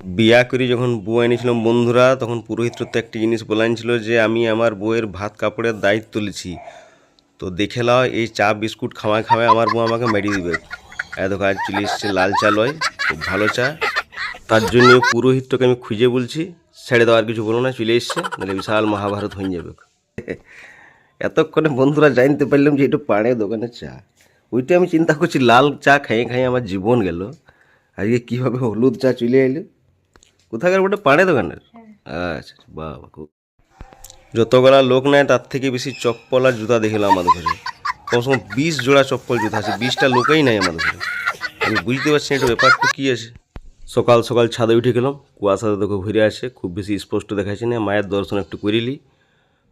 বিয়া করে যখন বউ এনেছিলাম বন্ধুরা, তখন পুরোহিতর তো একটি জিনিস বলাইছিল যে আমি আমার বউয়ের ভাত কাপড়ের দায়িত্ব লিছি। তো দেখে লাও, এই চা বিস্কুট খাওয়ায় খাওয়ায় আমার বউ আমাকে মেরিয়ে দিবে। এত কাজ চলে এসছে, লাল চা লয়, খুব ভালো চা। তার জন্য পুরোহিতটাকে আমি খুঁজে বলছি, ছেড়ে দেওয়ার কিছু বলো না, চলে এসছে, নাহলে বিশাল মহাভারত হয়ে যাবে। এতক্ষণে বন্ধুরা জানতে পারলাম যে এটা পাড়ে দোকানের চা। ওইটা আমি চিন্তা করছি, লাল চা খাইয়ে খাইয়ে আমার জীবন গেল, আজকে কীভাবে হলুদ চা চলে এলো। কোথাকার ওটা পাড়ে দোকানের? আচ্ছা বাবা, খুব যতগুলা লোক নেয় তার থেকে বেশি চপ্পল আর জুতা দেখলাম আমাদের ঘরে। কমসে কম 20 জোড়া চপ্পল জুতা আছে, 20টা লোকেই নাই আমাদের ঘরে। আমি বুঝতে পারছি না এটা ব্যাপারটা কী আছে। সকাল সকাল ছাদে উঠে গেলাম, কুয়াশাতে দেখো ঘুরে আছে, খুব বেশি স্পষ্ট দেখাচ্ছে না। মায়ের দর্শন একটু করিলি,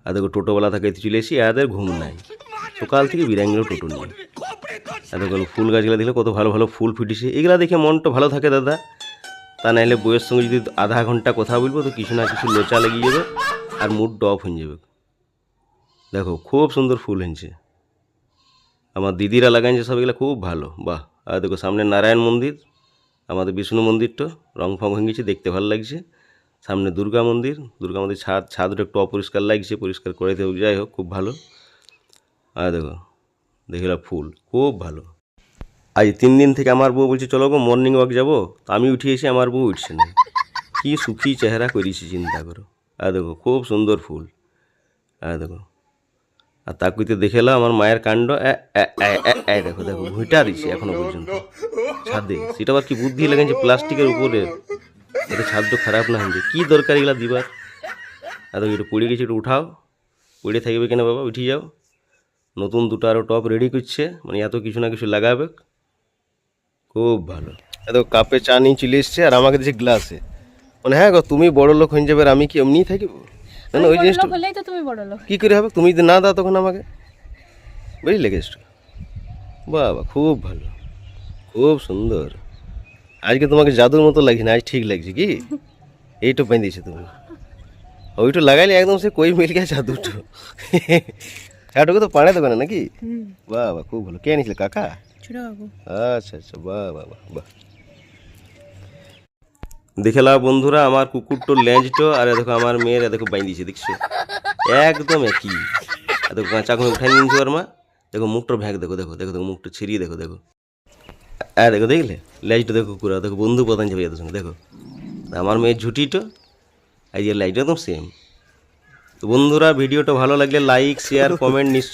আর দেখো টোটোবেলা থেকে চলে এসি, এদের ঘুম নাই, সকাল থেকে বিরাঙ্গিল টোটো নিয়ে। আর দেখো ফুল গাছগুলো দেখলে কত ভালো ভালো ফুল ফুটেছে, এগুলা দেখে মনটা ভালো থাকে দাদা। তা নাহলে বইয়ের সঙ্গে যদি আধা ঘন্টা কথা বলবো তো কিছু না কিছু লোচা লেগে যাবে আর মুডটা অফ হয়ে যাবে। দেখো খুব সুন্দর ফুল হয়েছে, আমার দিদিরা লাগাইছে সব, এগুলো খুব ভালো, বাহ। আর দেখো সামনে নারায়ণ মন্দির, আমাদের বিষ্ণু মন্দিরটা রং ফং হয়ে গেছে, দেখতে ভালো লাগছে। সামনে দুর্গা মন্দির, ছাদটা একটু অপরিষ্কার লাগছে, পরিষ্কার করে দেবো, যাই হোক খুব ভালো। আর দেখো দেখলাম ফুল খুব ভালো। আজ 3 দিন থেকে আমার বউ বলছে চলো গো মর্নিং ওয়াক যাবো, তো আমি উঠে এসে আমার বউ উঠছে না। কি সুখী চেহারা করেছি চিন্তা করো। আর দেখো খুব সুন্দর ফুল। আর দেখো, আর তাকুইতে দেখে এলাম আমার মায়ের কাণ্ড। দেখো দেখো ঘুঁটা দিচ্ছে এখনো পর্যন্ত ছাদে, সেটা আবার কি বুদ্ধি লাগাইছে প্লাস্টিকের উপরে, এটা ছাদটা খারাপ না হয়েছে, কী দরকার এগুলা দিবার। আর দেখো এটা পড়ে গেছে, একটু উঠাও, পড়ে থাকবে কেন বাবা, উঠে যাও। নতুন দুটো আরও টপ রেডি করছে, মানে এত কিছু না কিছু লাগাবে, খুব ভালো। এত কাপে চা নিয়ে চলে এসছে আর আমাকে দিচ্ছে গ্লাসে, মানে হ্যাঁ গো তুমি বড় লোক হয়ে যাবে আর আমি কি এমনিই থাকবো? না না, ওই জিনিসটা কী করে হবে, তুমি যদি না দাও তখন আমাকে, বুঝলে গেছটা। বাবা খুব ভালো, খুব সুন্দর। আজকে তোমাকে জাদুর মতো লাগছে না, আজ ঠিক লাগছে কি? এইটা বেঁধেছে তুমি, ওইটা লাগাইলে একদম সে কই মিল গেছে জাদুটো। চাটুকে তো পাড়ে দেবে না নাকি? বাবা খুব ভালো। কে আনিছিল, কাকা? আচ্ছা আচ্ছা, বাহ বাহ বাহ বাহ। দেখে লাও বন্ধুরা, আমার কুকুরটোর ল্যাঞ্জটো আর দেখো আমার মেয়ের দেখো বাইন্দিছে, দেখছো একদম একই। দেখো কাঁচা ঘুমে উঠাই নিয়েছি ওর মা, দেখো মুখটার ভ্যাগ, দেখো দেখো দেখো দেখো মুখটা ছিঁড়িয়ে দেখো দেখো। দেখো দেখলে ল্যাজটা দেখো কুকুরা, দেখো বন্ধু প্রধান যাবে এদের সঙ্গে, দেখো আমার মেয়ের ঝুঁটিটো এই যে লাইটটা একদম সেম। তো বন্ধুরা ভিডিওটা ভালো লাগলে লাইক শেয়ার কমেন্ট নিশ্চয়ই।